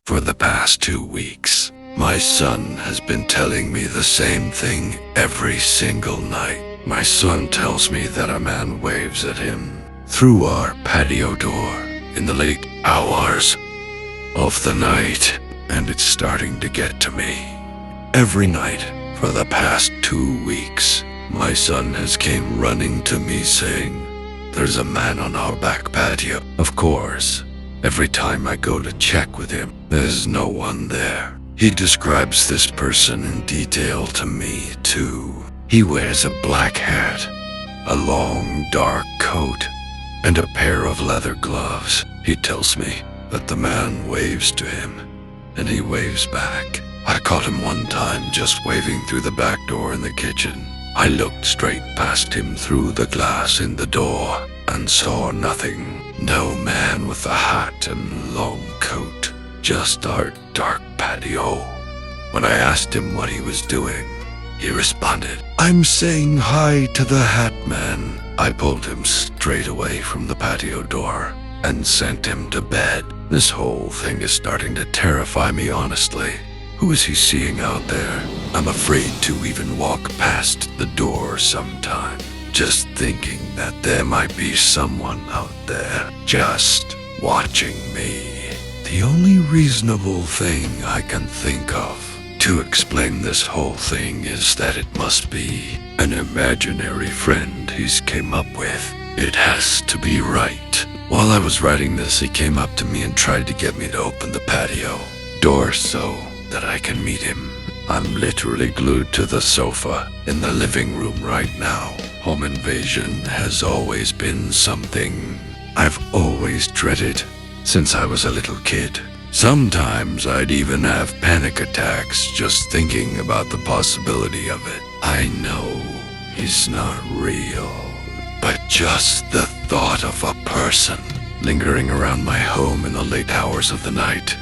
For the past 2 weeks, my son has been telling me the same thing every single night. My son tells me that a man waves at him through our patio door in the late hours of the night, and it's starting to get to me. Every night for the past 2 weeks, my son has came running to me saying, "There's a man on our back patio." Of course, every time I go to check with him, there's no one there. He describes this person in detail to me, too. He wears a black hat, a long dark coat, and a pair of leather gloves. He tells me that the man waves to him, and he waves back. I caught him one time just waving through the back door in the kitchen. I looked straight past him through the glass in the door and saw nothing. No man with a hat and long coat, just our dark patio. When I asked him what he was doing, he responded, "I'm saying hi to the hat man." I pulled him straight away from the patio door and sent him to bed. This whole thing is starting to terrify me, honestly. Who is he seeing out there? I'm afraid to even walk past the door sometime, just thinking that there might be someone out there just watching me. The only reasonable thing I can think of to explain this whole thing is that it must be an imaginary friend he's came up with. It has to be right. While I was writing this, he came up to me and tried to get me to open the patio door so that I can meet him. I'm literally glued to the sofa in the living room right now. Home invasion has always been something I've always dreaded since I was a little kid. Sometimes I'd even have panic attacks just thinking about the possibility of it. I know he's not real, but just the thought of a person lingering around my home in the late hours of the night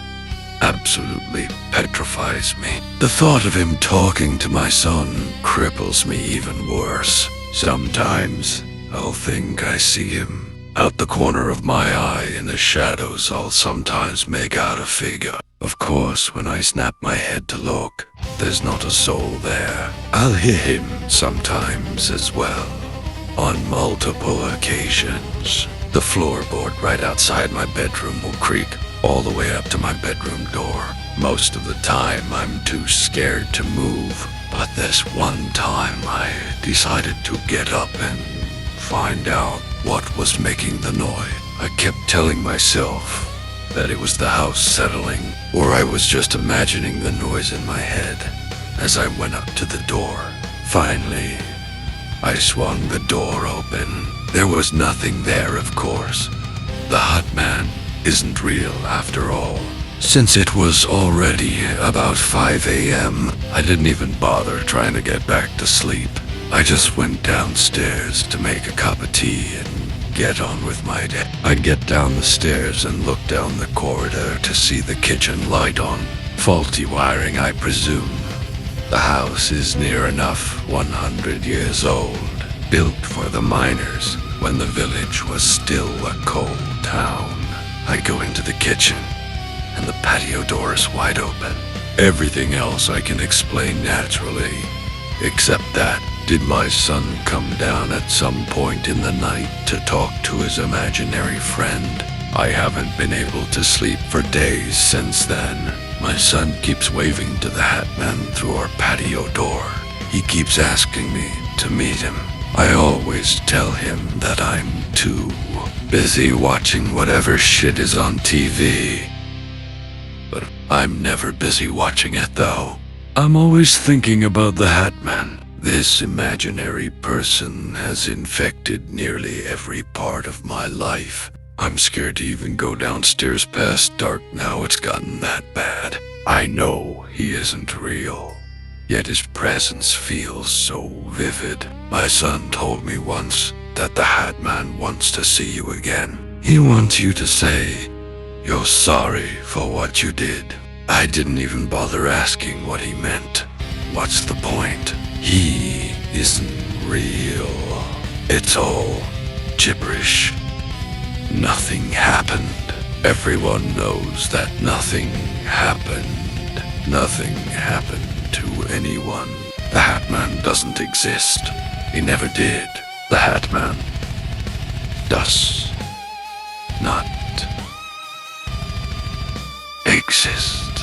absolutely petrifies me. The thought of him talking to my son cripples me even worse. Sometimes I'll think I see him out the corner of my eye. In the shadows, I'll sometimes make out a figure. Of course, when I snap my head to look, there's not a soul there. I'll hear him sometimes as well. On multiple occasions, the floorboard right outside my bedroom will creak all the way up to my bedroom door. Most of the time, I'm too scared to move. But this one time, I decided to get up and find out what was making the noise. I kept telling myself that it was the house settling, or I was just imagining the noise in my head as I went up to the door. Finally, I swung the door open. There was nothing there, of course. The hut man isn't real after all. Since it was already about 5 a.m., I didn't even bother trying to get back to sleep. I just went downstairs to make a cup of tea and get on with my day. I get down the stairs and look down the corridor to see the kitchen light on. Faulty wiring, I presume. The house is near enough 100 years old, built for the miners when the village was still a coal town. I go into the kitchen, and the patio door is wide open. Everything else I can explain naturally, except that, did my son come down at some point in the night to talk to his imaginary friend? I haven't been able to sleep for days since then. My son keeps waving to the hat man through our patio door. He keeps asking me to meet him. I always tell him that I'm too busy watching whatever shit is on TV. But I'm never busy watching it, though. I'm always thinking about the hat man. This imaginary person has infected nearly every part of my life. I'm scared to even go downstairs past dark now. It's gotten that bad. I know he isn't real, yet his presence feels so vivid. My son told me once that the hat man wants to see you again. He wants you to say you're sorry for what you did. I didn't even bother asking what he meant. What's the point? He isn't real. It's all gibberish. Nothing happened. Everyone knows that nothing happened. Nothing happened to anyone. The Hat Man doesn't exist. He never did. The Hat Man does not exist.